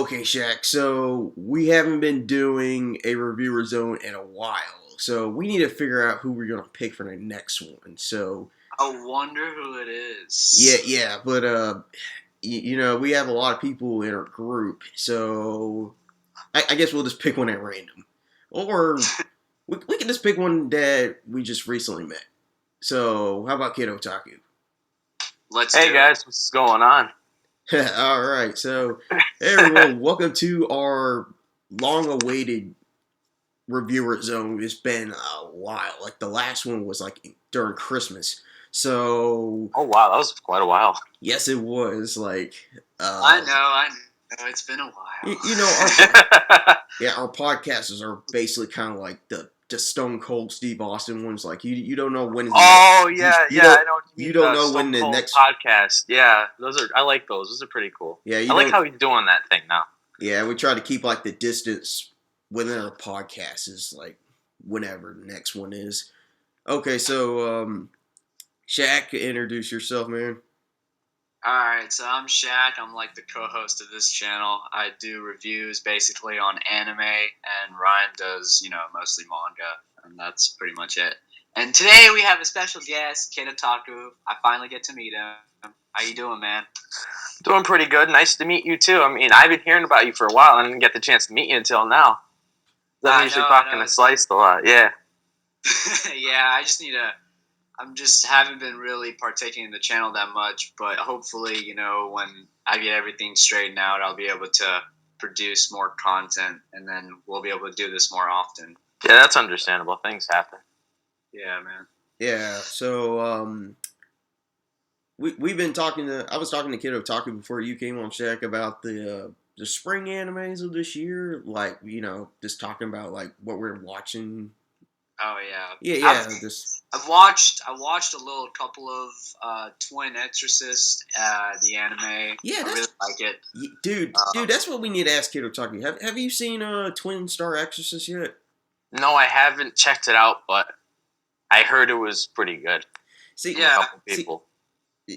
Okay, Shaq. So we haven't been doing a reviewer zone in a while. So we need to figure out who we're gonna pick for the next one. So I wonder who it yeah, is. yeah. But we have a lot of people in our group. So I guess we'll just pick one at random, or we can just pick one that we just recently met. So how about KidOtaku? Let's Hey do it. guys, what's going on? All right. So hey everyone, welcome to our long-awaited reviewer zone. It's been a while. Like the last one was like during Christmas. So Oh wow, that was quite a while. yes, it was like I know. It's been a while. you know our podcasts are basically kind of like the Stone Cold Steve Austin ones. Like you don't know when is the Oh next, yeah, you I know what you you mean. don't The know Stone when the Cold next podcast. Yeah, I like those. Those are pretty cool. yeah you I like don't how he's doing that thing now. yeah we try to keep like the distance within our podcast is like whenever the next one is. Okay, so Shaq, introduce yourself, man. Alright, so I'm Shaq. I'm like the co-host of this channel. I do reviews basically on anime, and Ryan does, mostly manga, and that's pretty much it. And today we have a special guest, KidOtaku. I finally get to meet him. How you doing, man? Doing pretty good. Nice to meet you too. I mean, I've been hearing about you for a while, and I didn't get the chance to meet you until now. I'm usually talking to Sliced a lot. Yeah. Yeah, I'm just haven't been really partaking in the channel that much, but hopefully, when I get everything straightened out, I'll be able to produce more content, and then we'll be able to do this more often. Yeah, that's understandable. Things happen. Yeah, man. Yeah, so we've been talking to. I was talking to KidOtaku before you came on, Shaq, about the spring animes of this year. Like just talking about like what we're watching. Oh yeah. Yeah. I've watched a couple of Twin Exorcist, the anime. Yeah, I really like it. Dude, that's what we need to ask KidOtaku. Have you seen Twin Star Exorcist yet? No, I haven't checked it out, but I heard it was pretty good. See, a couple people.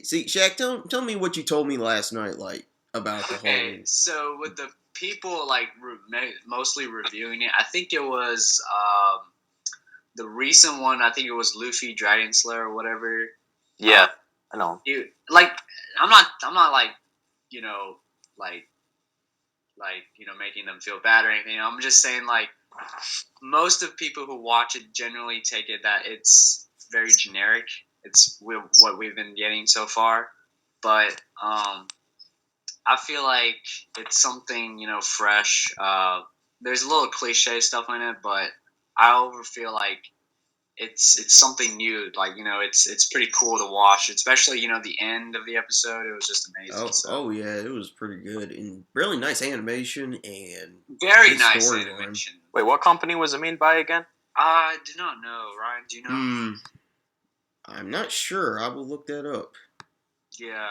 See, Shaq, tell me what you told me last night, like about the whole. Okay, so with the people like mostly reviewing it, I think it was the recent one. I think it was Luffy Dragon Slayer or whatever. Yeah, I know. I'm not like making them feel bad or anything. I'm just saying like most of people who watch it generally take it that it's very generic. It's what we've been getting so far, but I feel like it's something fresh. There's a little cliche stuff in it, but I over feel like it's something new. Like it's pretty cool to watch, especially the end of the episode. It was just amazing. Oh yeah, it was pretty good and really nice animation and very nice animation. Wait, what company was it made by again? I do not know. Ryan, do you know? I'm not sure. I will look that up. Yeah.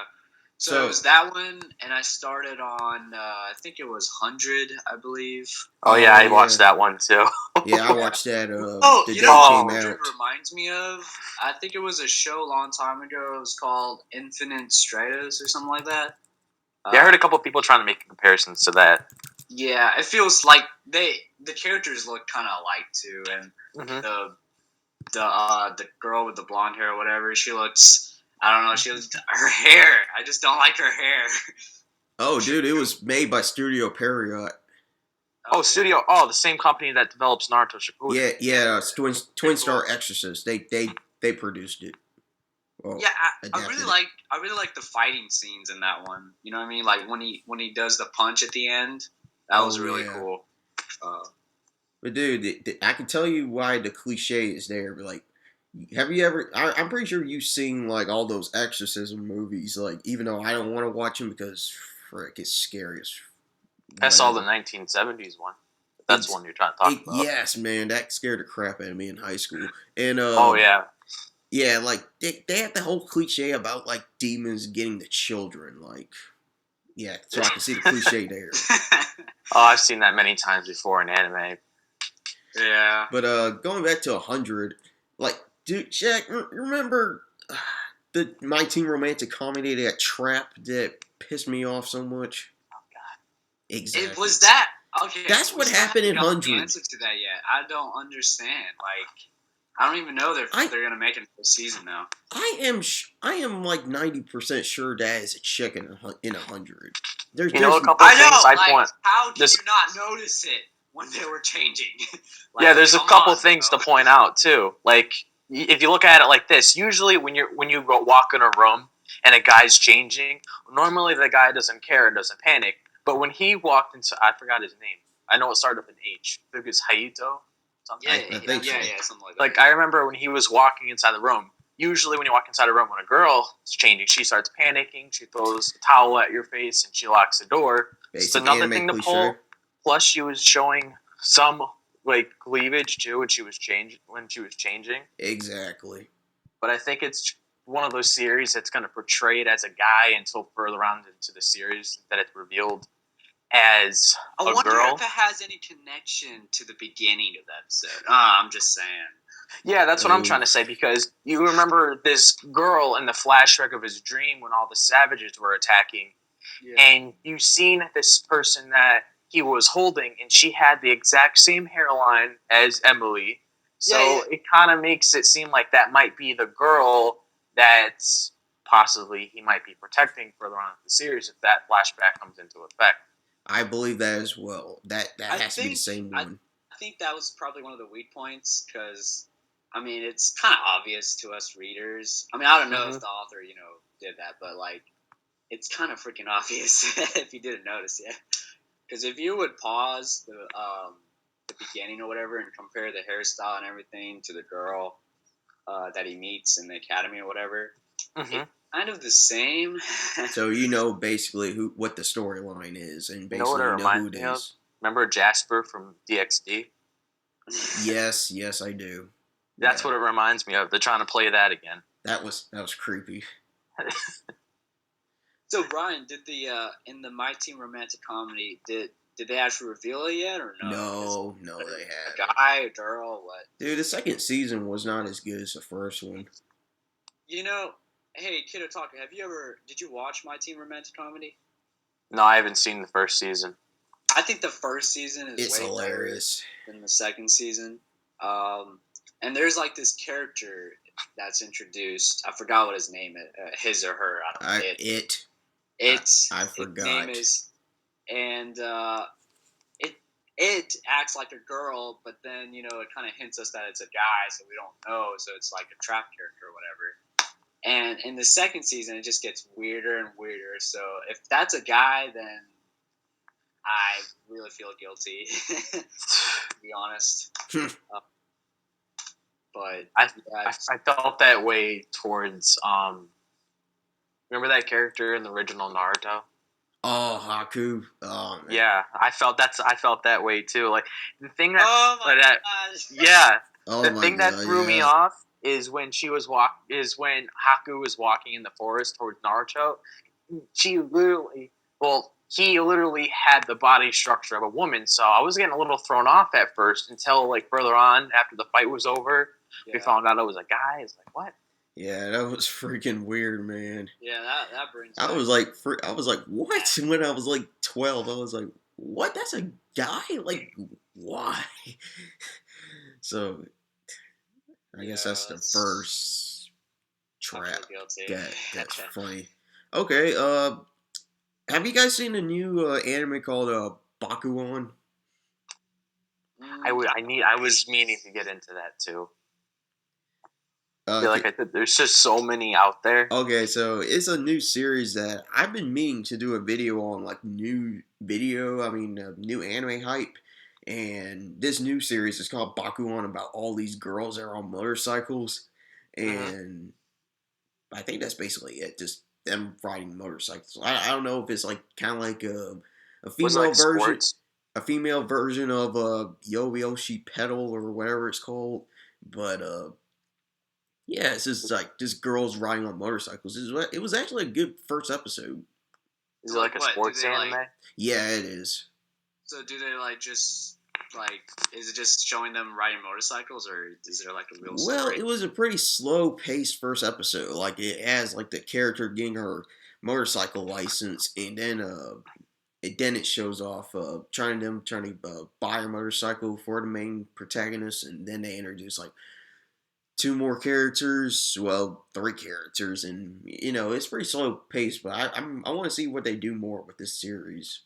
So it was that one, and I started on, I think it was 100, I believe. Oh yeah, I watched that one too. Yeah, I watched that. The day came 100 out. Reminds me of, I think it was a show a long time ago. It was called Infinite Stratos or something like that. Yeah, I heard a couple of people trying to make comparisons to that. Yeah, it feels like the characters look kind of alike too, and the girl with the blonde hair or whatever, she looks. I don't know. Her hair. I just don't like her hair. Oh, dude, it was made by Studio Period. The same company that develops Naruto Shippuden. Yeah. Twin Star Exorcist. They produced it. Well, yeah, I really like the fighting scenes in that one. You know what I mean? Like when he does the punch at the end. That was really cool. But dude, I can tell you why the cliche is there. But like. Have you ever? I'm pretty sure you've seen like all those exorcism movies. Like, even though I don't want to watch them because, frick, it's scary as. I saw the 1970s one. That's the one you're trying to talk about. Yes, man, that scared the crap out of me in high school. And yeah, like they have the whole cliche about like demons getting the children. Like, yeah, so I can see the cliche there. Oh, I've seen that many times before in anime. Yeah, but going back to 100, like. Dude, Shaq, remember My Teen Romantic Comedy, that Trap that pissed me off so much? Oh, God. Exactly. It was that. Okay. That's what happened in 100. The answer to that yet? I don't understand. Like, I don't even know they're gonna make it for a season now. I am like 90% sure that is a chick in 100. There's a couple things I point. How did you not notice it when they were changing? Yeah, there's a couple things to point out too. Like, if you look at it like this, usually when you walk in a room and a guy's changing, normally the guy doesn't care and doesn't panic. But when he walked into, I forgot his name. I know it started with an H. I think it's Haito. Something. Yeah, something like that. Like, I remember when he was walking inside the room. Usually when you walk inside a room, when a girl is changing, she starts panicking, she throws a towel at your face, and she locks the door. It's another thing to pull. Plus, she was showing some, like, cleavage, too, when she was changing. Exactly. But I think it's one of those series that's going to portray it as a guy until further on into the series that it's revealed as a girl. I wonder if it has any connection to the beginning of the episode. I'm just saying. Yeah, that's what I'm trying to say, because you remember this girl in the flashback of his dream when all the savages were attacking, and you've seen this person that he was holding, and she had the exact same hairline as Emily, so it kind of makes it seem like that might be the girl that possibly he might be protecting further on in the series if that flashback comes into effect. I believe that as well. That has to be the same one. I think that was probably one of the weak points, because, I mean, it's kind of obvious to us readers. I mean, I don't know if the author, did that, but, like, it's kind of freaking obvious if you didn't notice yet. Because if you would pause the beginning or whatever and compare the hairstyle and everything to the girl that he meets in the academy or whatever, it's kind of the same. So basically what the storyline is, and basically who it is. Remember Jasper from DxD? Yes, I do. That's what it reminds me of. They're trying to play that again. That was creepy. So Brian, did in the My Teen romantic comedy, did they actually reveal it yet or no? No, they haven't. A guy, a girl, what? Dude, the second season was not as good as the first one. Hey, KidOtaku, did you watch My Teen romantic comedy? No, I haven't seen the first season. I think the first season is way hilarious than the second season. And there's like this character that's introduced. I forgot what his name is. His or her. I don't know. I forgot. Its name is, and it acts like a girl, but then it kind of hints us that it's a guy, so we don't know. So it's like a trap character or whatever. And in the second season, it just gets weirder and weirder. So if that's a guy, then I really feel guilty, to be honest. But I felt that way towards remember that character in the original Naruto? Oh, Haku. Oh, man. Yeah, I felt that way too. Like, the thing that that threw me off is when when Haku was walking in the forest towards Naruto. He literally had the body structure of a woman, so I was getting a little thrown off at first until, like, further on after the fight was over, we found out it was a guy. It's like, what? Yeah, that was freaking weird, man. Yeah, that brings. I was like, what? When I was like 12, I was like, what? That's a guy? Like, why? So, I guess that's the first trap. That's funny. Okay, have you guys seen a new anime called Baku On? I was meaning to get into that too. I feel like there's just so many out there. Okay, so it's a new series that I've been meaning to do a video on, like new anime hype. And this new series is called Baku On, about all these girls that are on motorcycles. And I think that's basically it, just them riding motorcycles. I don't know if it's like kind of like a female version. Sports? A female version of Yoshi Pedal or whatever it's called. But yeah, it's just like just girls riding on motorcycles. It was actually a good first episode. Is it like a sports anime? Yeah, it is. So do they is it just showing them riding motorcycles, or is there like a real story? Well, it was a pretty slow paced first episode. Like, it has like the character getting her motorcycle license, and then then it shows off trying to buy a motorcycle for the main protagonist, and then they introduce like two more characters, well, three characters, and it's pretty slow paced. But I want to see what they do more with this series.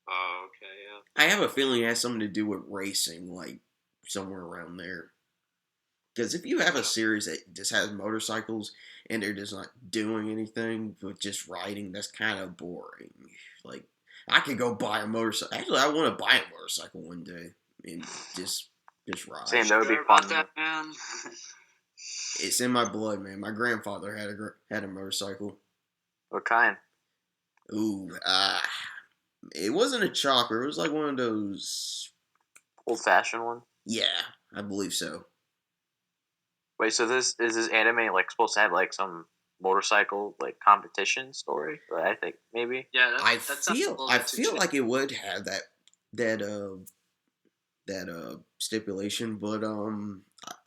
Oh, okay, yeah. I have a feeling it has something to do with racing, like somewhere around there. Because if you have a series that just has motorcycles and they're just not doing anything but just riding, that's kind of boring. Like, I could go buy a motorcycle. Actually, I want to buy a motorcycle one day and just ride. Sam, that would be fun. That, man. It's in my blood, man. My grandfather had a motorcycle. What kind? Ooh, it wasn't a chopper. It was like one of those old-fashioned one. Yeah, I believe so. Wait, so this anime like supposed to have like some motorcycle like competition story? I think maybe. Yeah, I feel like it would have that stipulation, but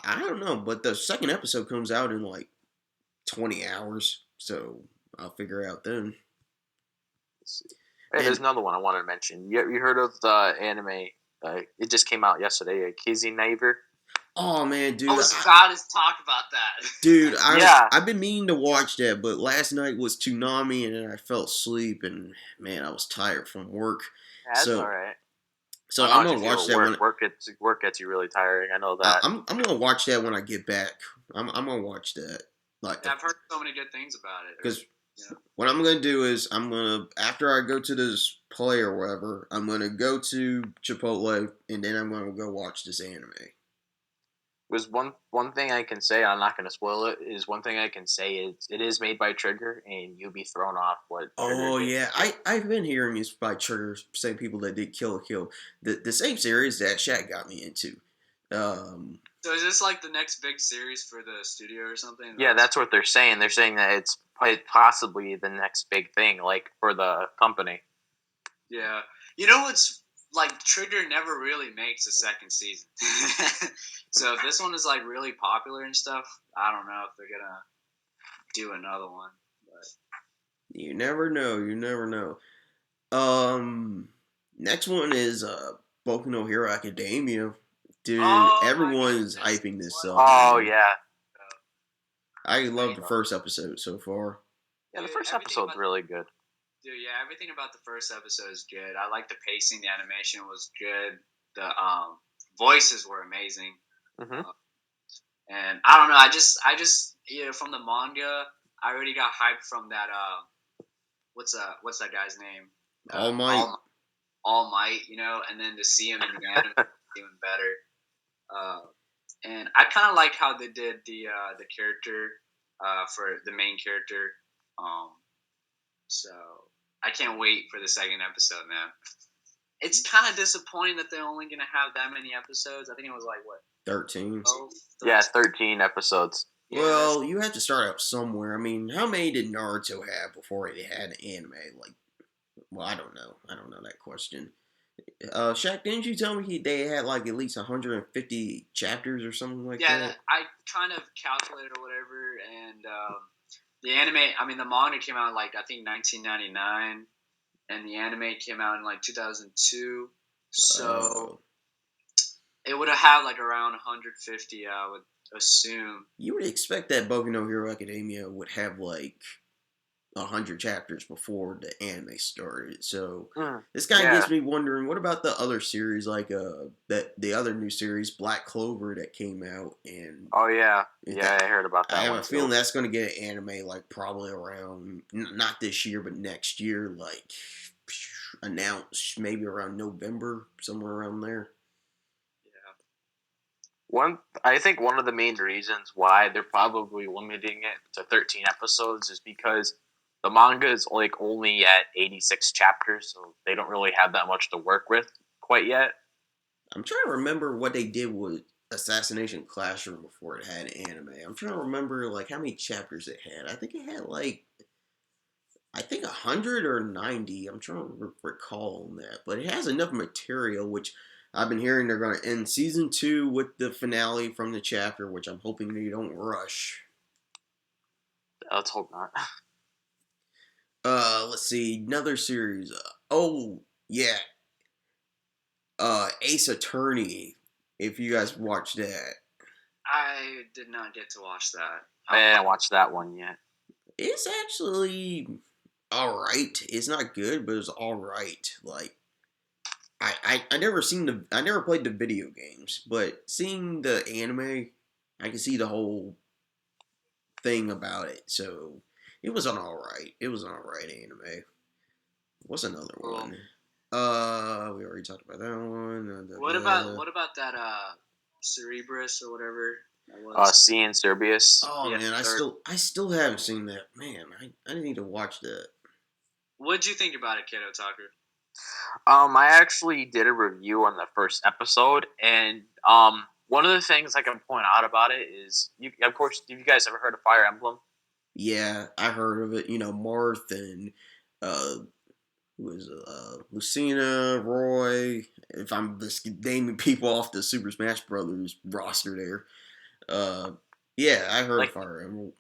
I don't know. But the second episode comes out in like 20 hours, so I'll figure out then. Hey, there's another one I wanted to mention. You heard of the anime? It just came out yesterday. Kizzy Neighbor. Oh man, dude! I was about to talk about that. Dude, I've been meaning to watch that, but last night was Toonami, and then I fell asleep, and man, I was tired from work. That's all right. So I'm gonna watch that. Work gets you really tiring. I know that. I'm gonna watch that when I get back. I'm gonna watch that. Like, I've heard so many good things about it. Because what I'm gonna do is after I go to this play or whatever, I'm gonna go to Chipotle, and then I'm gonna go watch this anime. Was one thing I can say, I'm not going to spoil it, is one thing I can say is it is made by Trigger, and you'll be thrown off what Oh, yeah. I've been hearing it's by Trigger, same people that did Kill la Kill. The same series that Shaq got me into. So is this like the next big series for the studio or something? Yeah, that's what they're saying. They're saying that it's possibly the next big thing, like, for the company. Yeah. You know what's... Like, Trigger never really makes a second season. So if this one is, like, really popular and stuff, I don't know if they're going to do another one. But you never know. You never know. Next one is Boku no Hero Academia. Dude, everyone's hyping this up. Oh, man. Yeah. I love the first episode so far. Yeah, the first episode's really good. Dude, yeah, everything about the first episode is good. I like the pacing. The animation was good. The voices were amazing. Mm-hmm. And I don't know. I just from the manga, I already got hyped from that. What's that guy's name? All Might. All Might, and then to see him in the anime, even better. And I kind of like how they did the character for the main character. So I can't wait for the second episode, man. It's kind of disappointing that they're only going to have that many episodes. I think it was like, what? 13. Yeah, 13 episodes. Well, you have to start out somewhere. I mean, how many did Naruto have before it had an anime? Like, well, I don't know. I don't know that question. Shaq, didn't you tell me they had like at least 150 chapters or something like that? Yeah, I kind of calculated or whatever, and the anime, the manga came out in like, I think 1999, and the anime came out in like 2002, so it would have had like around 150, I would assume. You would expect that Boku no Hero Academia would have like 100 chapters before the anime started, so this kind of gets me wondering, what about the other series, like the other new series, Black Clover, that came out? And I heard about that. I have a feeling that's going to get an anime like probably around, not this year, but next year, like announced maybe around November, somewhere around there. I think one of the main reasons why they're probably limiting it to 13 episodes is because the manga is like only at 86 chapters, so they don't really have that much to work with quite yet. I'm trying to remember what they did with Assassination Classroom before it had anime. I'm trying to remember like how many chapters it had. I think it had like 100 or 90. I'm trying to recall on that, but it has enough material, which I've been hearing they're going to end season 2 with the finale from the chapter, which I'm hoping they don't rush. Let's hope not. Let's see, another series. Oh yeah, Ace Attorney. If you guys watched that, I did not get to watch that. I didn't watch that one yet. it's actually all right. It's not good, but it's all right. Like I never played the video games, but seeing the anime, I can see the whole thing about it. So it was an all right. It was an all right anime. What's another one? We already talked about that one. What about that Cerebrus or whatever that was? Seeing Cerberus. Oh Yeah, man, I still haven't seen that. Man, I need to watch that. What'd you think about it, KidOtaku? I actually did a review on the first episode, and one of the things I can point out about it is, of course, have you guys ever heard of Fire Emblem? Yeah, I heard of it. You know, Marth and who is Lucina, Roy. If I'm just naming people off the Super Smash Brothers roster there. Yeah, I heard of Fire Emblem.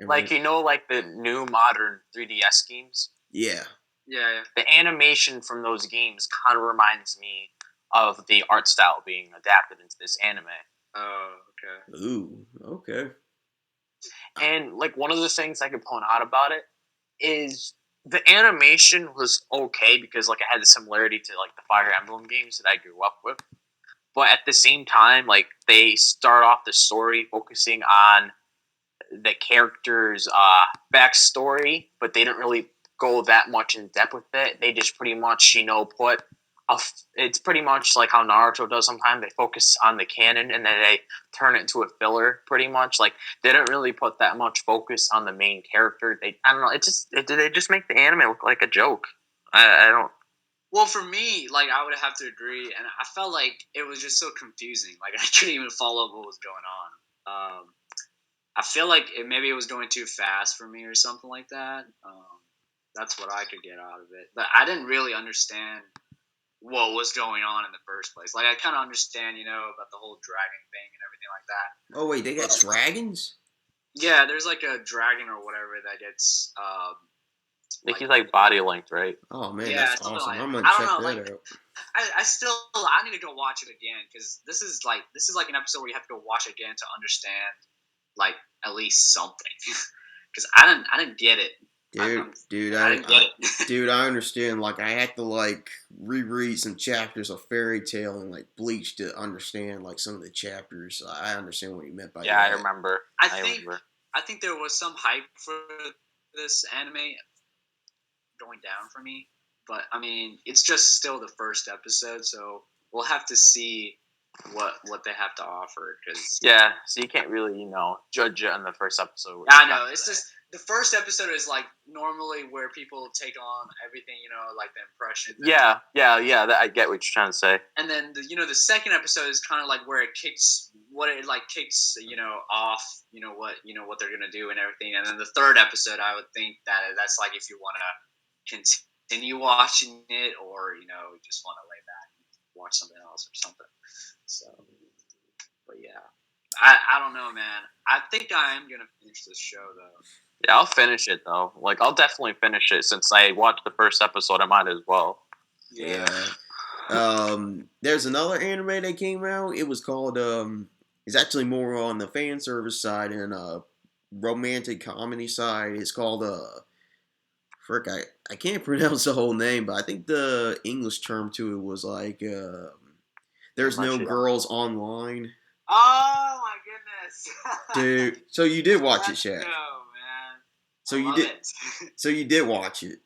Like, like the new modern 3DS games? Yeah. Yeah. The animation from those games kind of reminds me of the art style being adapted into this anime. Oh, okay. Ooh, okay. And like one of the things I could point out about it is the animation was okay because like it had the similarity to like the Fire Emblem games that I grew up with. But at the same time, like they start off the story focusing on the character's backstory, but they didn't really go that much in depth with it. They just pretty much, put it's pretty much like how Naruto does sometimes. They focus on the canon and then they turn it into a filler pretty much. Like they don't really put that much focus on the main character. I don't know. They just make the anime look like a joke. I don't. Well, for me, like I would have to agree, and I felt like it was just so confusing. Like I couldn't even follow what was going on. I feel like maybe it was going too fast for me or something like that. That's what I could get out of it. But I didn't really understand what was going on in the first place. Like, I kind of understand, about the whole dragon thing and everything like that. Oh, wait, they got dragons? Yeah, there's like a dragon or whatever that gets... I think he's like body linked, right? Oh, man, yeah, that's awesome. Like, I'm going to check that out. I need to go watch it again because this is like an episode where you have to go watch again to understand, like, at least something. Because I didn't get it. Dude, I didn't get it. Dude, I understand. Like, I had to like reread some chapters of Fairy Tail and like Bleach to understand like some of the chapters. I understand what you meant by that. Yeah, I remember. I think there was some hype for this anime going down for me, but I mean, it's just still the first episode, so we'll have to see what they have to offer. Cause so you can't really judge it on the first episode. I know it's just. The first episode is like normally where people take on everything, like the impression. Yeah. I get what you're trying to say. And then the second episode is kind of like where it kicks off, what they're gonna do and everything. And then the third episode, I would think that's like if you want to continue watching it, or just want to lay back and watch something else or something. So, but yeah, I don't know, man. I think I am gonna finish this show though. Yeah, I'll finish it though. Like, I'll definitely finish it since I watched the first episode. I might as well. Yeah. There's another anime that came out. It was called it's actually more on the fan service side and romantic comedy side. It's called I can't pronounce the whole name, but I think the English term to it was like There's No Girls Online. Oh my goodness. Dude, so you did watch it, Shaq. So you did watch it.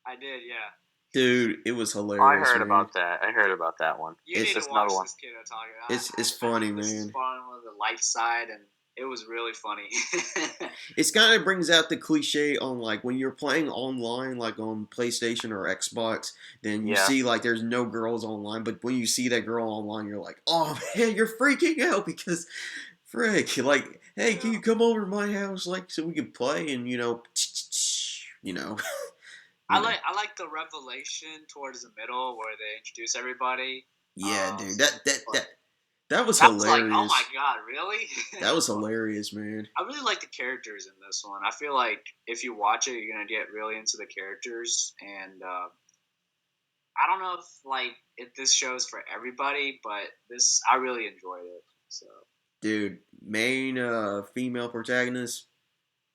I did, yeah. Dude, it was hilarious. I heard about that one. You need to watch this KidOtaku. It's funny, man. This is fun with the light side, and it was really funny. It kind of brings out the cliche on like when you're playing online, like on PlayStation or Xbox, then you see like there's no girls online, but when you see that girl online, you're like, oh man, you're freaking out because. Frick, like, hey, can you come over to my house, like, so we can play and, I like the revelation towards the middle where they introduce everybody. Yeah, dude, That was That was like, oh hilarious. my god, really? That was hilarious, man. I really like the characters in this one. I feel like if you watch it, you're gonna get really into the characters, and I don't know if this show's for everybody, but I really enjoyed it. So, Dude, main female protagonist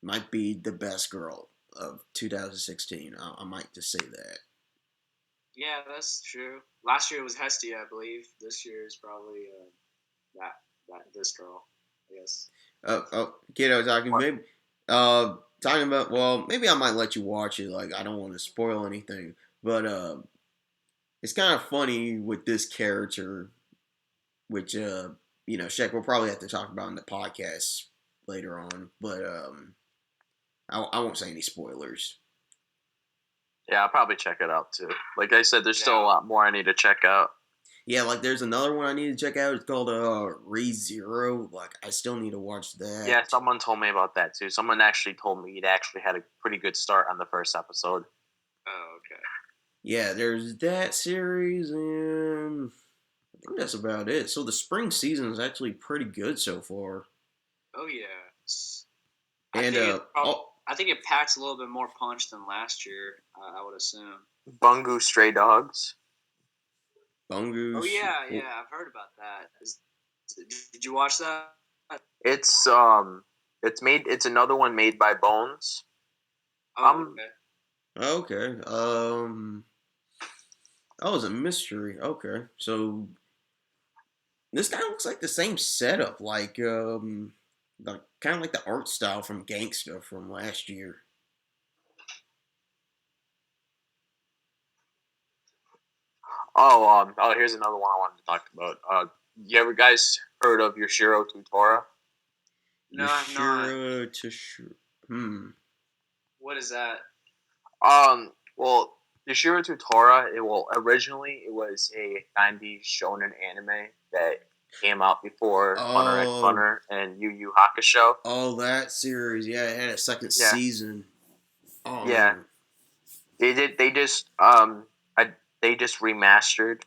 might be the best girl of 2016. I might just say that. yeah, that's true. Last year it was Hestia, I believe. This year is probably this girl, I guess. KidOtaku, maybe talking about, well, maybe I might let you watch it. Like, I don't want to spoil anything, but it's kind of funny with this character, which Shaq will probably have to talk about in the podcast later on. But I won't say any spoilers. Yeah, I'll probably check it out too. Like I said, there's still a lot more I need to check out. Yeah, like there's another one I need to check out. It's called ReZero. Like I still need to watch that. Yeah, someone told me about that too. Someone actually told me it actually had a pretty good start on the first episode. Oh, okay. Yeah, there's that series, and I think that's about it. So the spring season is actually pretty good so far. Oh yeah. And I think it packs a little bit more punch than last year. I would assume. Bungu Stray Dogs. Bungus. Oh yeah, I've heard about that. Did you watch that? It's it's another one made by Bones. Oh, okay. Okay. Oh, it's a mystery. Okay, so this kind of looks like the same setup, like kind of like the art style from Gangsta from last year. Oh, here's another one I wanted to talk about. You ever guys heard of Yoshiro to Tora? No, I'm not. What is that? Well, Yoshiro to Tora, originally it was a 90s shonen anime that came out before Hunter x Hunter and Yu Yu Hakusho. Oh, that series, yeah, it had a second season. Oh, yeah, man. They just remastered.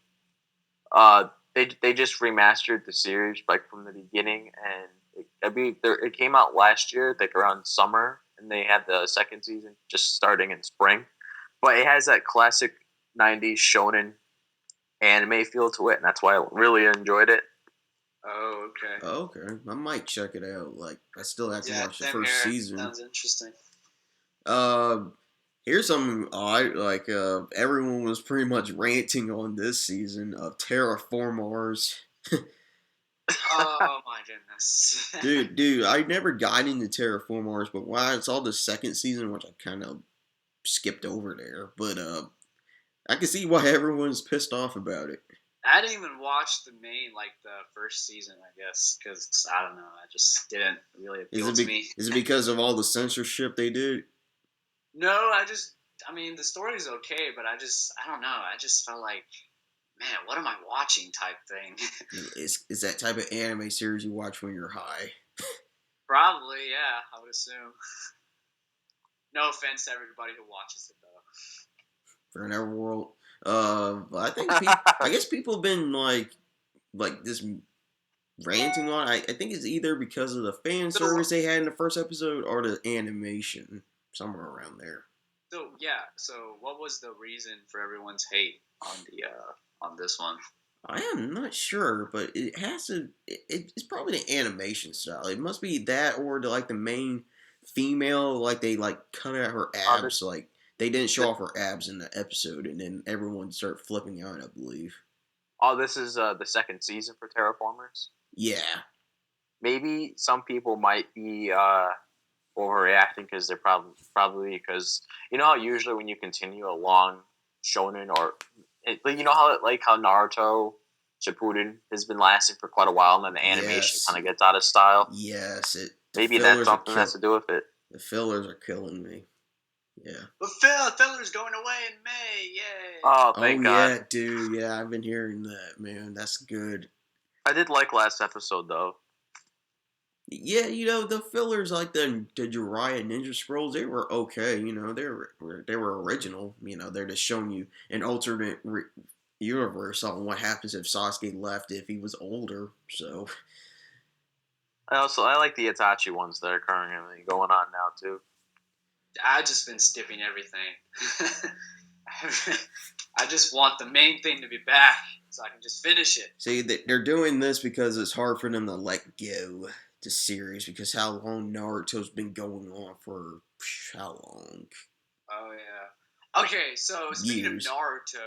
They just remastered the series like from the beginning, and it came out last year, like around summer, and they had the second season just starting in spring. But it has that classic 90s shonen anime feel to it, and that's why I really enjoyed it. Oh, okay. Okay, I might check it out. Like, I still have to watch the first here. season. Sounds interesting. Here's something odd. Like, everyone was pretty much ranting on this season of Terraformers. Oh my goodness, dude! I never got into Terraformers, but when I saw the second season, which I kind of skipped over there, but I can see why everyone's pissed off about it. I didn't even watch the first season, I guess, because I don't know, I just didn't really appeal to me. Is it because of all the censorship they did? No, I mean, the story's okay, but I don't know, I just felt like, man, what am I watching type thing. Is that type of anime series you watch when you're high? Probably, yeah, I would assume. No offense to everybody who watches it, though. For an Everworld. I think I guess people have been like this ranting on. I think it's either because of the fan service they had in the first episode or the animation, somewhere around there. So yeah, what was the reason for everyone's hate on this one? I am not sure, but it has to. It's probably the animation style. It must be that, or the main female, like they cut out her abs, like they didn't show off her abs in the episode, and then everyone started flipping out, I believe. Oh, this is the second season for Terraformers? Yeah. Maybe some people might be overreacting because they're probably because you know how usually when you continue a long shonen you know how Naruto Shippuden has been lasting for quite a while and then the animation kind of gets out of style. Yes, maybe that's something that has to do with it. The fillers are killing me. Yeah. The filler's going away in May. Yay! Oh, thank God. Yeah, dude. Yeah, I've been hearing that, man. That's good. I did like last episode, though. Yeah, the fillers like the Jiraiya Ninja Scrolls, they were okay. They were original. They're just showing you an alternate universe on what happens if Sasuke left if he was older. So I like the Itachi ones that are currently going on now too. I've just been skipping everything. I just want the main thing to be back so I can just finish it. see, they're doing this because it's hard for them to let go the series because how long Naruto's been going on for how long? Oh yeah. Okay, so speaking Years. of Naruto,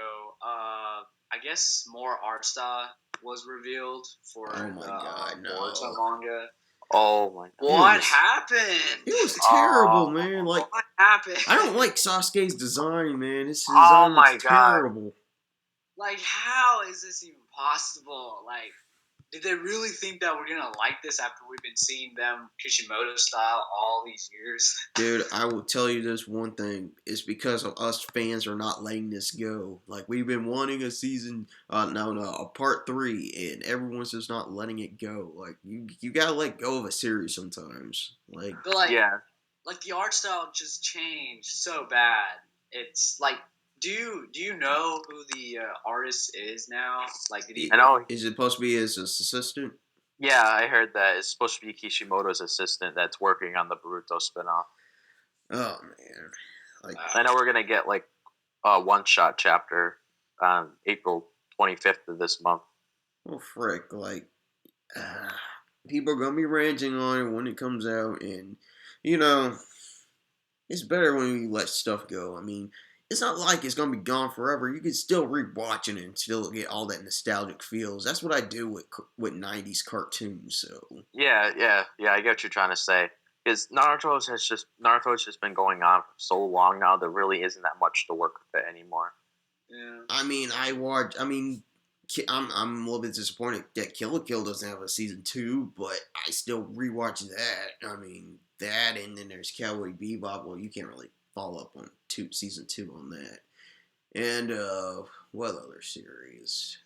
I guess more art style was revealed for Oh my God, no. Boruto manga. Oh my God. What happened? It was terrible, man. Like, what happened? I don't like Sasuke's design, man. His Oh design my looks God. terrible. Like, how is this even possible? Like, did they really think that we're gonna like this after we've been seeing them Kishimoto style all these years? Dude, I will tell you this one thing. It's because of us fans are not letting this go. Like, we've been wanting a season, a part 3, and everyone's just not letting it go. Like, you gotta let go of a series sometimes. Like, But like, Yeah. like the art style just changed so bad. It's like, do you know who the artist is now? Like, did he? I know. is it supposed to be his assistant? Yeah, I heard that it's supposed to be Kishimoto's assistant that's working on the Boruto spinoff. Oh, man. Like, I know we're gonna get like a one-shot chapter on April 25th of this month. well, frick. Like, people are going to be ranting on it when it comes out, and, you know, it's better when you let stuff go. I mean, it's not like it's going to be gone forever. You can still rewatch it and still get all that nostalgic feels. That's what I do with 90s cartoons, so. Yeah, I get what you're trying to say. Because Naruto has just been going on for so long now. There really isn't that much to work with it anymore. Yeah. I mean, I'm a little bit disappointed that Kill la Kill doesn't have a season 2, but I still rewatch that. I mean, that, and then there's Cowboy Bebop. Well, you can't really follow up on season 2 on that. And what other series?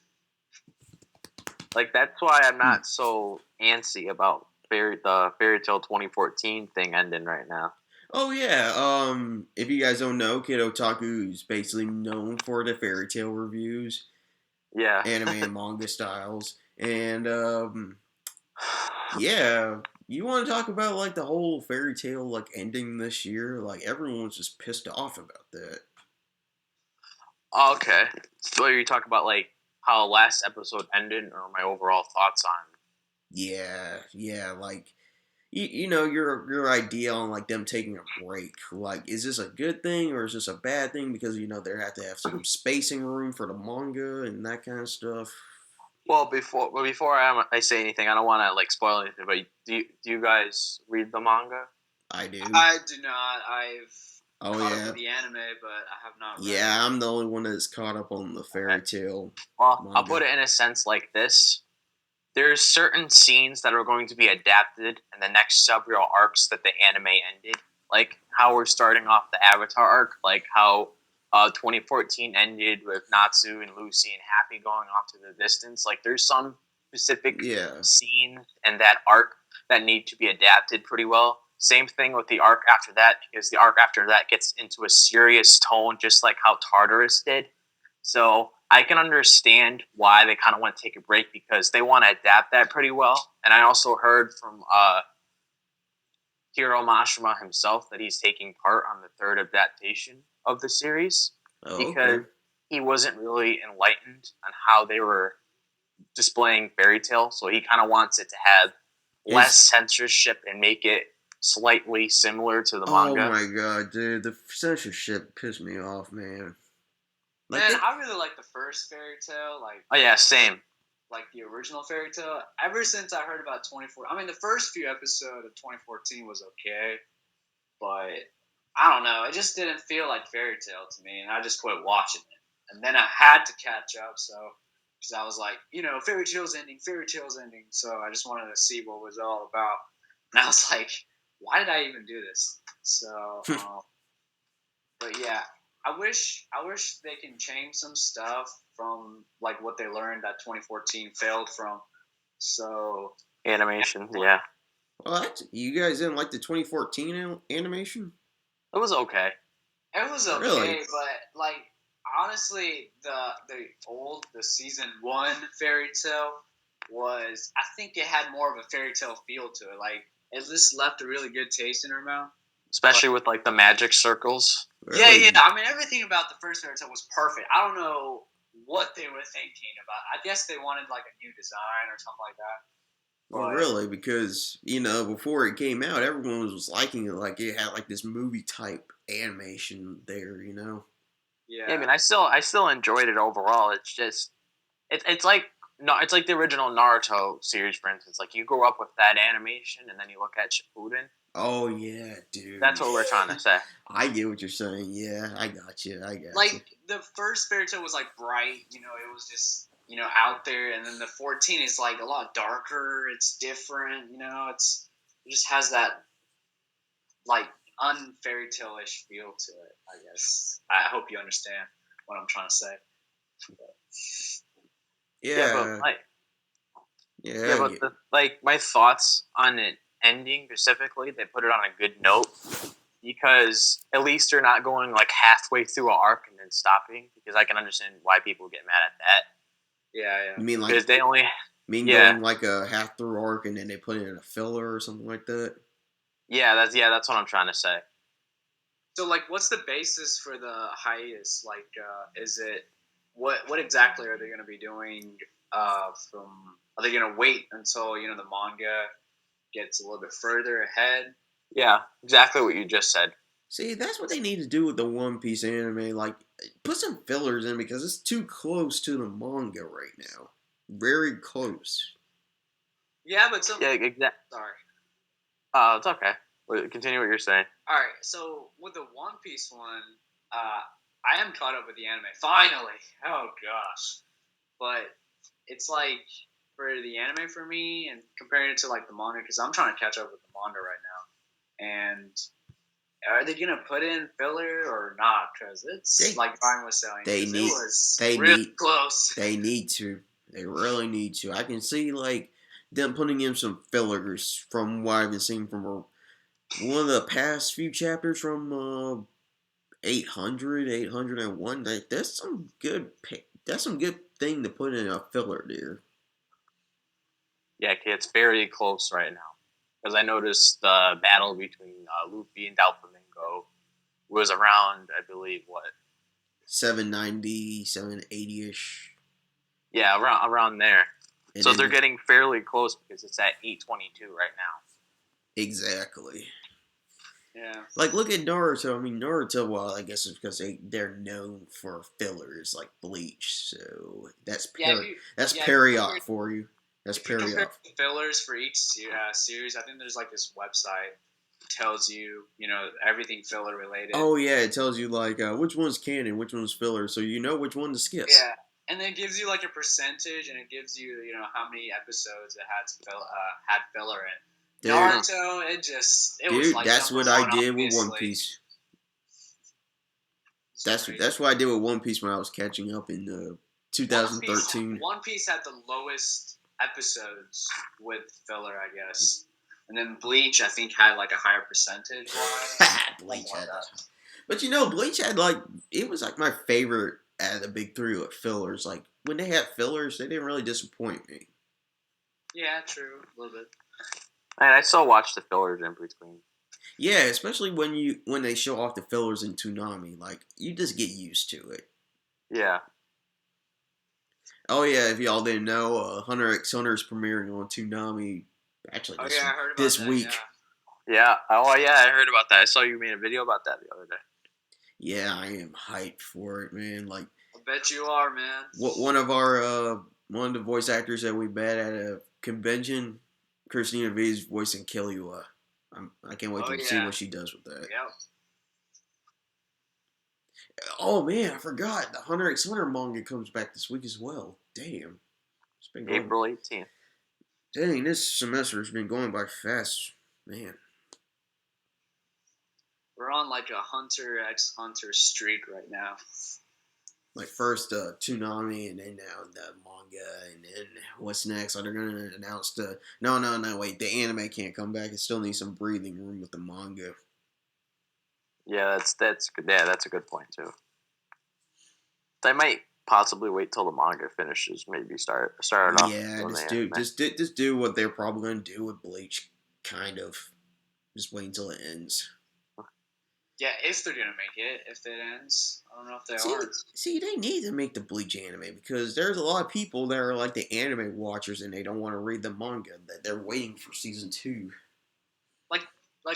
Like that's why I'm not so antsy about the Fairy Tail 2014 thing ending right now. Oh yeah, if you guys don't know, KidOtaku is basically known for the fairy tale reviews, Yeah. anime and manga styles, and yeah, you want to talk about like the whole fairy tale like ending this year? Like everyone's just pissed off about that. Okay. So you talk about like how last episode ended, or my overall thoughts on? Yeah, like you know your idea on like them taking a break. Like, is this a good thing or is this a bad thing? Because you know they have to have some spacing room for the manga and that kind of stuff. Well, before I say anything, I don't want to like spoil anything. But do you guys read the manga? I do. I do not. I've caught up Yeah. with the anime, but I have not read Yeah, it. I'm the only one that's caught up on the fairy tale. Well, Manga. I'll put it in a sense like this. There's certain scenes that are going to be adapted in the next several arcs that the anime ended. Like how we're starting off the Avatar arc, like how 2014 ended with Natsu and Lucy and Happy going off to the distance. Like there's some specific scenes in that arc that need to be adapted pretty well. Same thing with the arc after that, because the arc after that gets into a serious tone, just like how Tartarus did. So I can understand why they kind of want to take a break, because they want to adapt that pretty well. And I also heard from Hiro Mashima himself that he's taking part on the third adaptation of the series, because he wasn't really enlightened on how they were displaying Fairy Tail. So he kind of wants it to have less censorship and make it slightly similar to the manga. Oh my god, dude, the censorship pissed me off, man. Like I really like the first Fairy Tail. Like, oh yeah, same. Like the original Fairy Tail. Ever since I heard about 2014, I mean, the first few episodes of 2014 was okay, but I don't know. It just didn't feel like Fairy Tail to me, and I just quit watching it. And then I had to catch up, so because I was like, Fairy Tail's ending, so I just wanted to see what it was all about. And I was like, why did I even do this? So, but yeah. I wish they can change some stuff from like what they learned that 2014 failed from. So animation, yeah. Well, you guys didn't like the 2014 animation? It was okay. It was okay, really? but like honestly, the season 1 fairy tale was, I think it had more of a fairy tale feel to it. Like, it just left a really good taste in her mouth. Especially with like the magic circles. Really? Yeah. I mean, everything about the first fairy tale was perfect. I don't know what they were thinking about. I guess they wanted like a new design or something like that. Well, really, because before it came out, everyone was liking it. Like it had like this movie type animation there. Yeah. Yeah, I mean, I still enjoyed it overall. It's just it's like no, it's like the original Naruto series, for instance. Like you grow up with that animation, and then you look at Shippuden. Oh yeah, dude. That's what we're trying to say. I get what you're saying. Yeah, I got you. Like the first fairy tale was like bright. It was just out there, and then the 14 is like a lot darker. It's different. It just has that like unfairy tale-ish feel to it. I guess. I hope you understand what I'm trying to say. Yeah. Like my thoughts on it ending specifically, they put it on a good note because at least they're not going like halfway through an arc and then stopping. Because I can understand why people get mad at that. Yeah. You mean like because they only going like a half through arc and then they put it in a filler or something like that? That's what I'm trying to say. So like, what's the basis for the hiatus? Like, is it what exactly are they going to be doing? Are they going to wait until the manga gets a little bit further ahead? Yeah, exactly what you just said. See, that's what they need to do with the One Piece anime. Like, put some fillers in because it's too close to the manga right now. Very close. Yeah, but exactly. Sorry. It's okay. Continue what you're saying. All right. So with the One Piece one, I am caught up with the anime finally. Oh gosh, but it's like for the anime for me and comparing it to like the manga because I'm trying to catch up with the manga right now. And are they gonna put in filler or not? Because it's like Brian was saying, it was close. They need to. They really need to. I can see like them putting in some fillers from what I've been seeing from one of the past few chapters from 800, 801. That's some good. That's some good thing to put in a filler there. Yeah, it's very close right now. Because I noticed the battle between Luffy and Doflamingo was around, I believe, 790, 780-ish. Yeah, around there. And so they're getting fairly close because it's at 822 right now. Exactly. Yeah. Like, look at Naruto. I mean, Naruto, well, I guess it's because they're known for fillers like Bleach. So that's Period for you. That's Period. Fillers for each series. I think there's like this website that tells you, everything filler related. Oh, yeah. It tells you, like, which one's canon, which one's filler. So you know which one to skip. Yeah. And then it gives you, like, a percentage, and it gives you, how many episodes it had filler in. Dude, Naruto, it was like that's what I did with One Piece. That's what I did with One Piece when I was catching up in 2013. One Piece had the lowest episodes with filler, I guess. And then Bleach, I think, had like a higher percentage. Bleach had that. But Bleach had it was like my favorite out of the big three with fillers. Like when they had fillers, they didn't really disappoint me. Yeah, true, a little bit. And I still watch the fillers in between. Yeah, especially when they show off the fillers in Toonami, like you just get used to it. Yeah. Oh yeah, if y'all didn't know, Hunter x Hunter is premiering on Toonami actually this week. Yeah. Oh yeah, I heard about that. I saw you made a video about that the other day. Yeah, I am hyped for it, man. Like, I bet you are, man. One of the voice actors that we met at a convention, Christina V is voicing Killua. I can't wait to see what she does with that. Yeah. Oh man, I forgot. The Hunter x Hunter manga comes back this week as well. Damn. It's been going. April 18th. Dang, this semester has been going by fast. Man. We're on like a Hunter x Hunter streak right now. Like first Toonami and then now the manga and then what's next? Are they going to announce No, wait. The anime can't come back. It still needs some breathing room with the manga. Yeah, that's good. Yeah, that's a good point too. They might possibly wait till the manga finishes. Maybe start it off. Yeah, Doing just the do anime. just do what they're probably going to do with Bleach, kind of. Just wait until it ends. Yeah, if they're gonna make it, if it ends, I don't know if they See, are. see, they need to make the Bleach anime because there's a lot of people that are like the anime watchers and they don't want to read the manga. That they're waiting for season 2. Like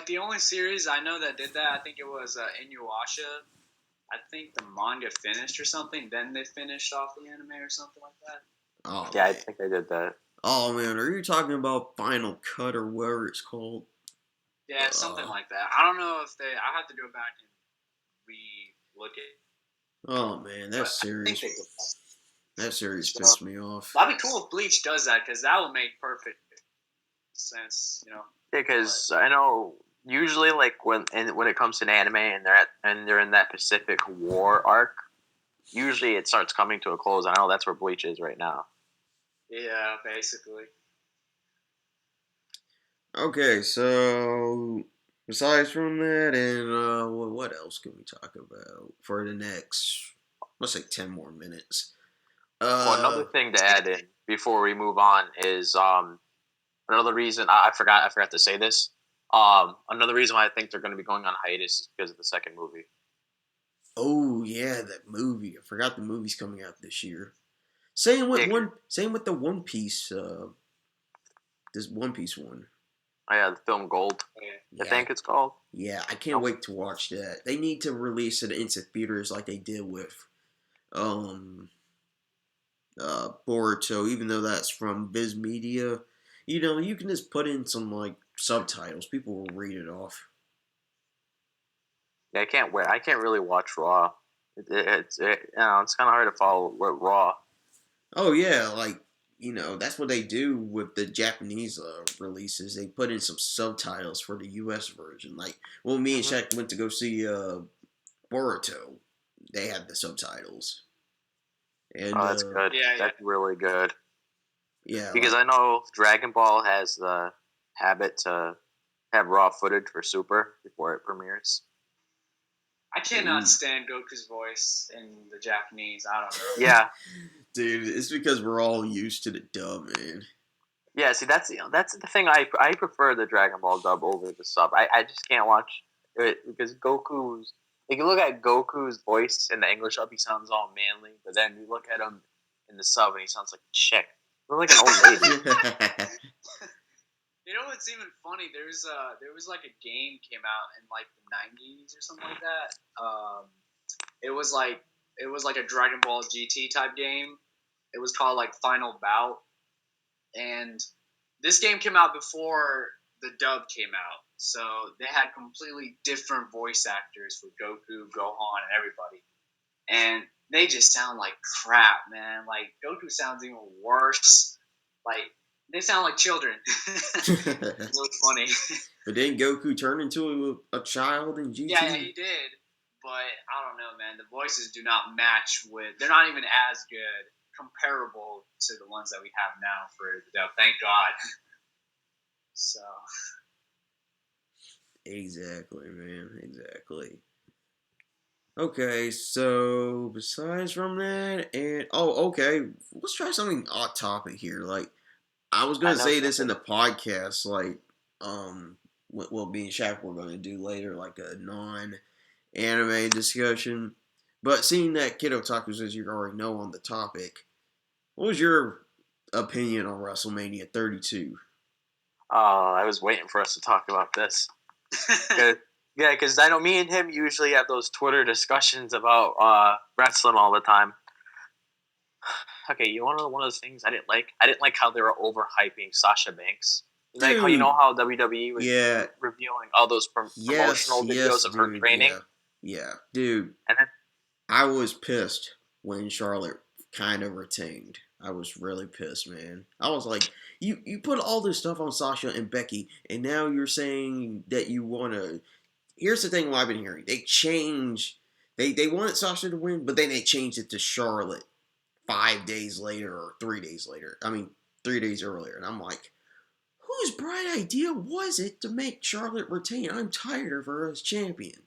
the only series I know that did that, I think it was Inuyasha. I think the manga finished or something. Then they finished off the anime or something like that. Oh Yeah, man. I think I did that. Oh man, are you talking about Final Cut or whatever it's called? Yeah, something like that. I don't know if they. I have to go back and re-look it. Oh man, But I think they did that series So- pissed me off. That'd be cool if Bleach does that because that will make perfect sense. Yeah, because I know usually like when it comes to an anime and they're in that Pacific War arc, usually it starts coming to a close. I know that's where Bleach is right now. Yeah, basically. Okay, so besides from that, and what else can we talk about for the next, let's say, 10 more minutes? Well, another thing to add in before we move on is another reason I forgot to say this. Another reason why I think they're going to be going on hiatus is because of the second movie. Oh yeah, that movie. I forgot the movie's coming out this year. Same with the One Piece. This One Piece one. Oh yeah, the film Gold. Yeah. I think it's called. Yeah, I can't wait to watch that. They need to release it into theaters like they did with Boruto, even though that's from Viz Media. You know, you can just put in some like subtitles. People will read it off. Yeah, I can't wait. I can't really watch Raw. It's kind of hard to follow Raw. Oh yeah, like that's what they do with the Japanese releases. They put in some subtitles for the U.S. version. Like, when me and Shaq went to go see Boruto, they had the subtitles. And that's good. Yeah, that's really good. Yeah, because I know Dragon Ball has the habit to have raw footage for Super before it premieres. I cannot stand Goku's voice in the Japanese. I don't know. Yeah, dude, it's because we're all used to the dub, man. Yeah, see, that's the thing. I prefer the Dragon Ball dub over the sub. I just can't watch it because Goku's. If you look at Goku's voice in the English dub, he sounds all manly, but then you look at him in the sub, and he sounds like a chick. Like an old lady. You know what's even funny? There was like a game came out in like the 90s or something like that. It was like a Dragon Ball GT type game. It was called like Final Bout, and this game came out before the dub came out. So they had completely different voice actors for Goku, Gohan, and everybody, and they just sound like crap, man. Like Goku sounds even worse. Like they sound like children. It's really funny. But then Goku turned into a child in GT. Yeah, he did. But I don't know, man. The voices do not match with. They're not even as good, comparable to the ones that we have now for the dub. Thank God. So. Exactly, man. Exactly. Okay, so besides from that, and okay, let's try something off topic here. Like, I was gonna say this in the podcast, like, what me and Shaq were gonna do later, like a non-anime discussion. But seeing that KidOtaku, as you already know on the topic, what was your opinion on WrestleMania 32? I was waiting for us to talk about this. Yeah, because I know me and him usually have those Twitter discussions about wrestling all the time. Okay, you want to know one of those things I didn't like? I didn't like how they were overhyping Sasha Banks. Like how how WWE was revealing all those promotional videos of her training. Yeah, dude. And then, I was pissed when Charlotte kind of retained. I was really pissed, man. I was like, you put all this stuff on Sasha and Becky, and now you're saying that you want to. Here's the thing what I've been hearing. They changed. They wanted Sasha to win, but then they changed it to Charlotte 5 days later or 3 days later. I mean, 3 days earlier. And I'm like, whose bright idea was it to make Charlotte retain? I'm tired of her as champion.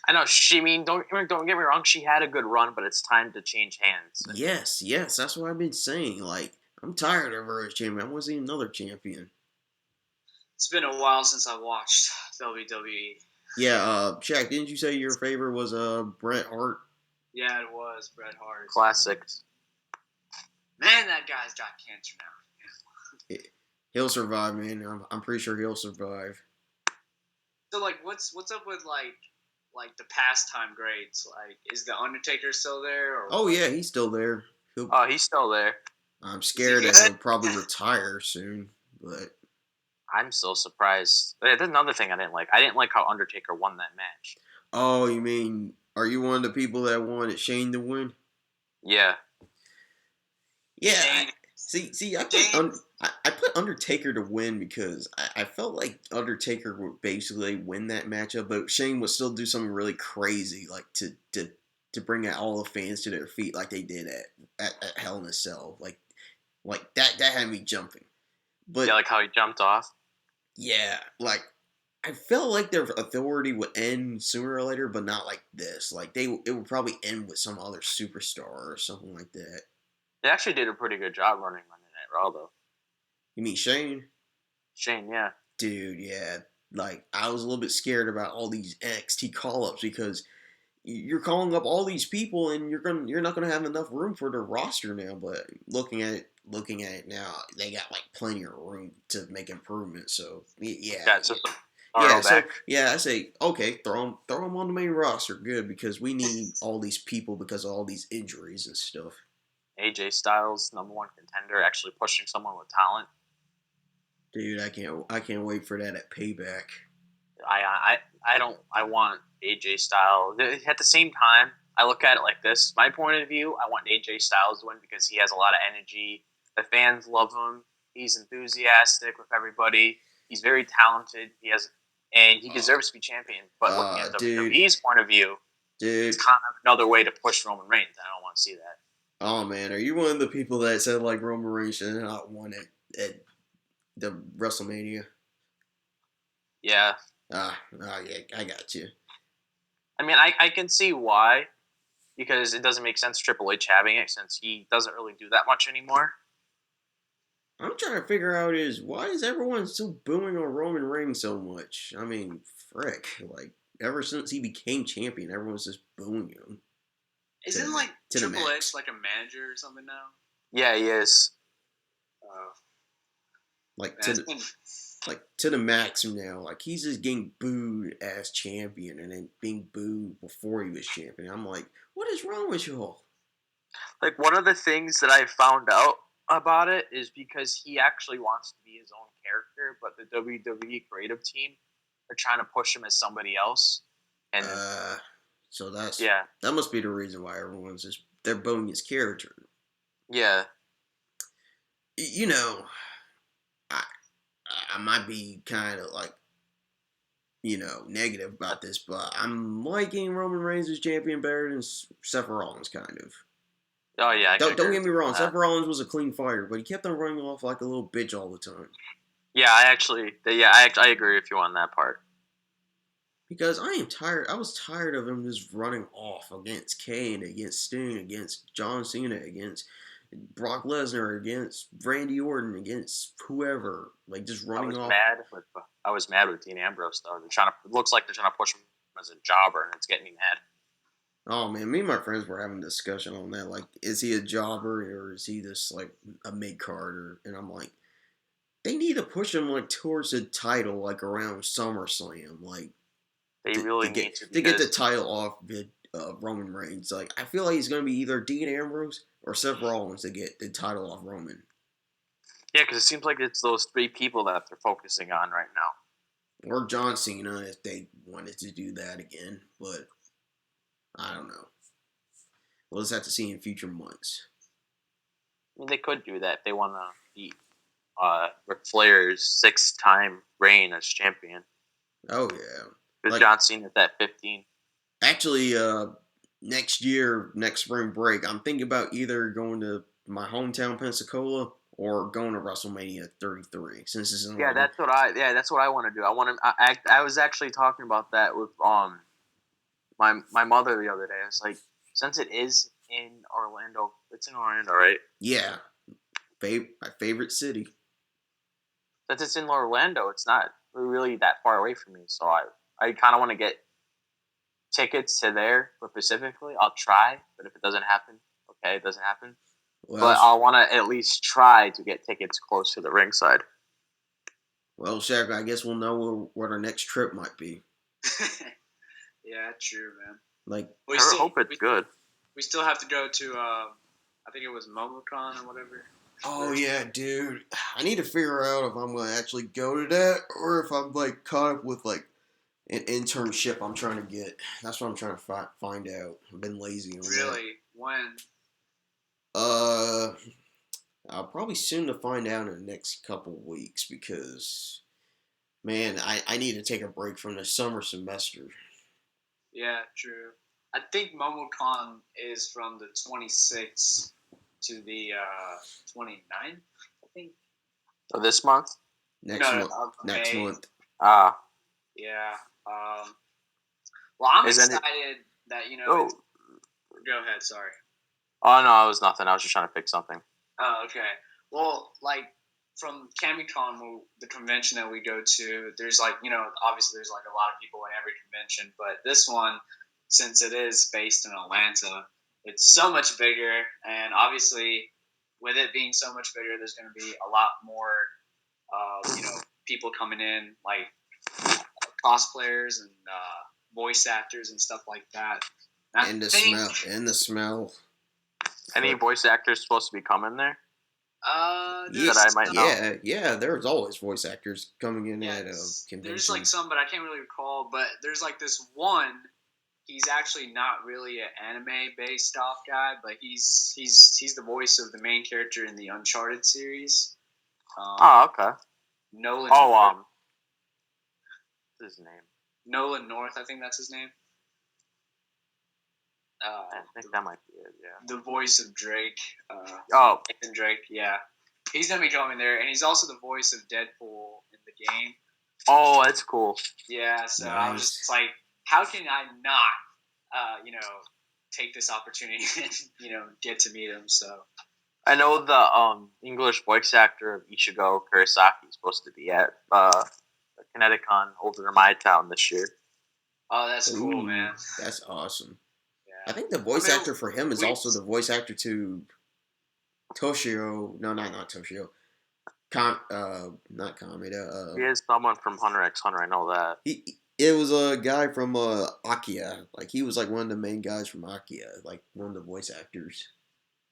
I know. Don't get me wrong. She had a good run, but it's time to change hands. Yes, that's what I've been saying. Like, I'm tired of her as champion. I want to see another champion. It's been a while since I watched WWE. Yeah, Shaq, didn't you say your favorite was Bret Hart? Yeah, it was Bret Hart. Classics. Man, that guy's got cancer now. He'll survive, man. I'm pretty sure he'll survive. So, like, what's up with like the pastime greats? Like, is the Undertaker still there? Or oh yeah, he's still there. He's still there. I'm scared that he'll probably retire soon, but I'm still surprised. That's another thing I didn't like. I didn't like how Undertaker won that match. oh, you mean, are you one of the people that wanted Shane to win? Yeah. Yeah. See, I put Undertaker to win because I felt like Undertaker would basically win that matchup, but Shane would still do something really crazy, like to bring out all the fans to their feet, like they did at Hell in a Cell, like that had me jumping. But yeah, like how he jumped off. Yeah, like I felt like their authority would end sooner or later, but not like this. Like it would probably end with some other superstar or something like that. They actually did a pretty good job running Monday Night Raw, though. You mean Shane? Shane, yeah. Dude, yeah. Like, I was a little bit scared about all these NXT call-ups because you're calling up all these people and you're not gonna have enough room for the roster now. But looking at it now, they got like plenty of room to make improvements. So yeah. I say okay, throw them on the main roster, good, because we need all these people because of all these injuries and stuff. AJ Styles, #1 contender, actually pushing someone with talent. Dude, I can't wait for that at Payback. I want AJ Styles. At the same time, I look at it like this. My point of view, I want AJ Styles to win because he has a lot of energy. The fans love him. He's enthusiastic with everybody. He's very talented. And he deserves to be champion. But looking at WWE's point of view, it's kind of another way to push Roman Reigns. I don't want to see that. Oh man, are you one of the people that said like Roman Reigns should not won at the WrestleMania? Yeah. Yeah, I got you. I mean, I can see why, because it doesn't make sense Triple H having it since he doesn't really do that much anymore. I'm trying to figure out why is everyone still booing on Roman Reigns so much? I mean, frick, like ever since he became champion, everyone's just booing him. Isn't like Triple H like a manager or something now? Yeah, he is. To the max now. Like he's just getting booed as champion and then being booed before he was champion. I'm like, what is wrong with y'all? Like one of the things that I found out about it is because he actually wants to be his own character, but the WWE creative team are trying to push him as somebody else. And so that must be the reason why everyone's they're booing his character. Yeah. You know, I might be kind of like, negative about this, but I'm liking Roman Reigns as champion better than Seth Rollins, kind of. Oh yeah. Don't get me wrong. Seth Rollins was a clean fighter, but he kept on running off like a little bitch all the time. Yeah, I agree with you on that part. Because I am tired. I was tired of him just running off against Kane, against Sting, against John Cena, against Brock Lesnar, against Randy Orton, against whoever. Like just running off. I was mad with Dean Ambrose though. It looks like they're trying to push him as a jobber, and it's getting me mad. Oh man, me and my friends were having a discussion on that. Like, is he a jobber or is he just like a mid carder? And I'm like, they need to push him like towards the title, like around SummerSlam, like. They really need to get the title off Roman Reigns. Like, I feel like he's going to be either Dean Ambrose or Seth Rollins to get the title off Roman. Yeah, because it seems like it's those three people that they're focusing on right now. Or John Cena if they wanted to do that again, but I don't know. We'll just have to see in future months. I mean, they could do that if they want to beat Ric Flair's 6-time reign as champion. Oh yeah. Because John Cena's at 15. Actually, next spring break, I'm thinking about either going to my hometown Pensacola or going to WrestleMania 33. Since it's in that's what I want to do. I was actually talking about that with my mother the other day. I was like, since it is in Orlando, it's in Orlando, right? Yeah, my favorite city. Since it's in Orlando, it's not really that far away from me. So I kind of want to get tickets to there, but specifically, I'll try. But if it doesn't happen, okay, it doesn't happen. Well, But I'll want to at least try to get tickets close to the ringside. well, Shaq, I guess we'll know what our next trip might be. Yeah, true, man. Like, I hope it's good. We still have to go to, I think it was MobileCon or whatever. oh yeah, dude. I need to figure out if I'm gonna actually go to that or if I'm like caught up with like an internship I'm trying to get. That's what I'm trying to find out. I've been lazy on that. Really? When? I'll probably soon to find out in the next couple of weeks because, man, I need to take a break from the summer semester. Yeah, true. I think MomoCon is from the 26th to the 29th, I think. So this month? Next month. Ah. Yeah. Well, I'm excited that, Oh. Go ahead, sorry. Oh, no, it was nothing. I was just trying to pick something. Oh, okay. Well, like, from CamiCon, the convention that we go to, there's like, obviously there's like a lot of people in every convention, but this one, since it is based in Atlanta, it's so much bigger, and obviously with it being so much bigger, there's going to be a lot more, people coming in, like cosplayers and voice actors and stuff like that. And the smell. Any voice actors supposed to be coming there? Yeah, there's always voice actors coming in at a convention. There's like some, but I can't really recall. But there's like this one. He's actually not really an anime based off guy, but he's the voice of the main character in the Uncharted series. Okay. Nolan. What's his name? Nolan North, I think that's his name. I think that might be it. Yeah. The voice of Drake. Nathan Drake. Yeah, he's gonna be going there, and he's also the voice of Deadpool in the game. Oh, that's cool. Yeah, so nice. I was just like, how can I not, take this opportunity and get to meet him? So I know the English voice actor of Ichigo Kurosaki is supposed to be at KidOtaku over in my town this year. Oh, that's cool, man. That's awesome. Yeah. I think the voice actor for him is also the voice actor to Toshio. No, not Toshio. Not Kameda. He is someone from Hunter x Hunter. I know that. It was a guy from Akia. Like he was like one of the main guys from Akia. Like one of the voice actors.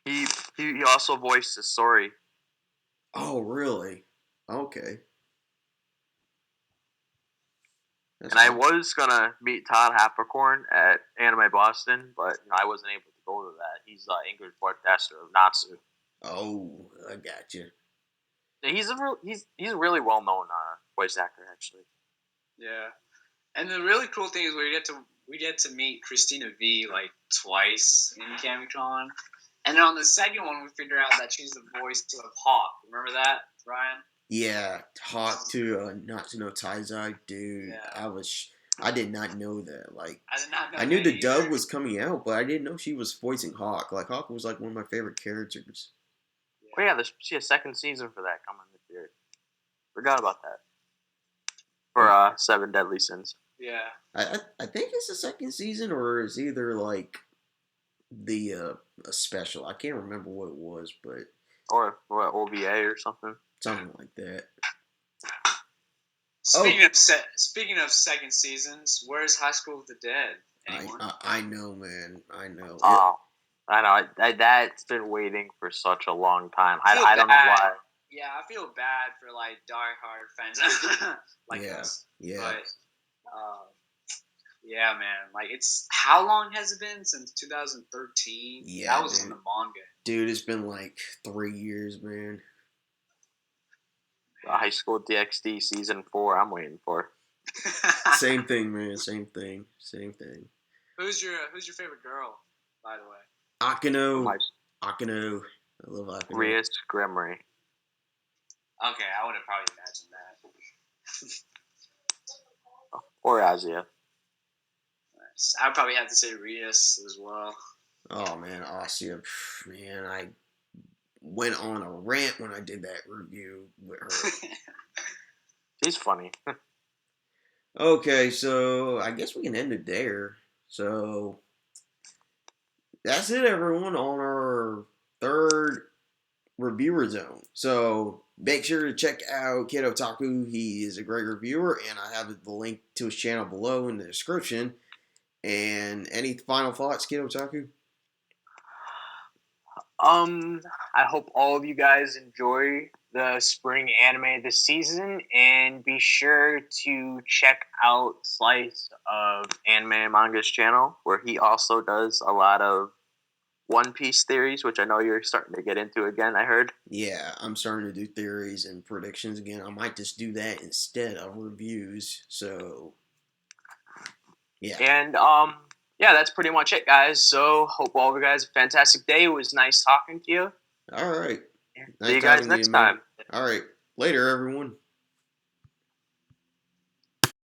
He also voiced the story. Oh, really? Okay. And I was gonna meet Todd Haberkorn at Anime Boston, but I wasn't able to go to that. He's the English broadcaster of Natsu. Oh, I got you. He's a really well known voice actor, actually. Yeah, and the really cool thing is we get to meet Christina V like twice in CamiCon, and then on the second one we figure out that she's the voice of Hawk. Remember that, Ryan? Yeah, Hawk to Natsuno Taizai, dude. Yeah. I did not know that. Like, I did not know. I knew the dub was coming out, but I didn't know she was voicing Hawk. Like, Hawk was like one of my favorite characters. Oh yeah, there's a second season for that coming this year. Forgot about that. For 7 Deadly Sins. Yeah. I think it's the second season, or it's either like the a special. I can't remember what it was, but or what, OVA or something. Something like that. Speaking of second seasons, where's High School of the Dead? I know, man. I know. Oh, I know. That's been waiting for such a long time. I don't know why. Yeah, I feel bad for like diehard fans like us. Yeah. But yeah, man. Like how long has it been since 2013? Yeah, that was in the manga. Dude, it's been like 3 years, man. High School DxD season 4. I'm waiting for. Same thing, man. Same thing. Who's your favorite girl, by the way? Akino. I love Akino. Rias Gremory. Okay, I would have probably imagined that. Or Azia. I'd probably have to say Rias as well. Oh man, Asya, man, I went on a rant when I did that review with her. She's funny. Okay, so I guess we can end it there. So that's it, everyone, on our third reviewer zone. So make sure to check out KidOtaku. He is a great reviewer, and I have the link to his channel below in the description. And any final thoughts, KidOtaku? I hope all of you guys enjoy the spring anime this season, and be sure to check out Slice of Anime and Manga's channel, where he also does a lot of One Piece theories, which I know you're starting to get into again, I heard. Yeah, I'm starting to do theories and predictions again. I might just do that instead of reviews. So, yeah. And yeah, that's pretty much it, guys. So hope all of you guys have a fantastic day. It was nice talking to you. All right. See you guys talking to next you, man. time. All right. Later, everyone.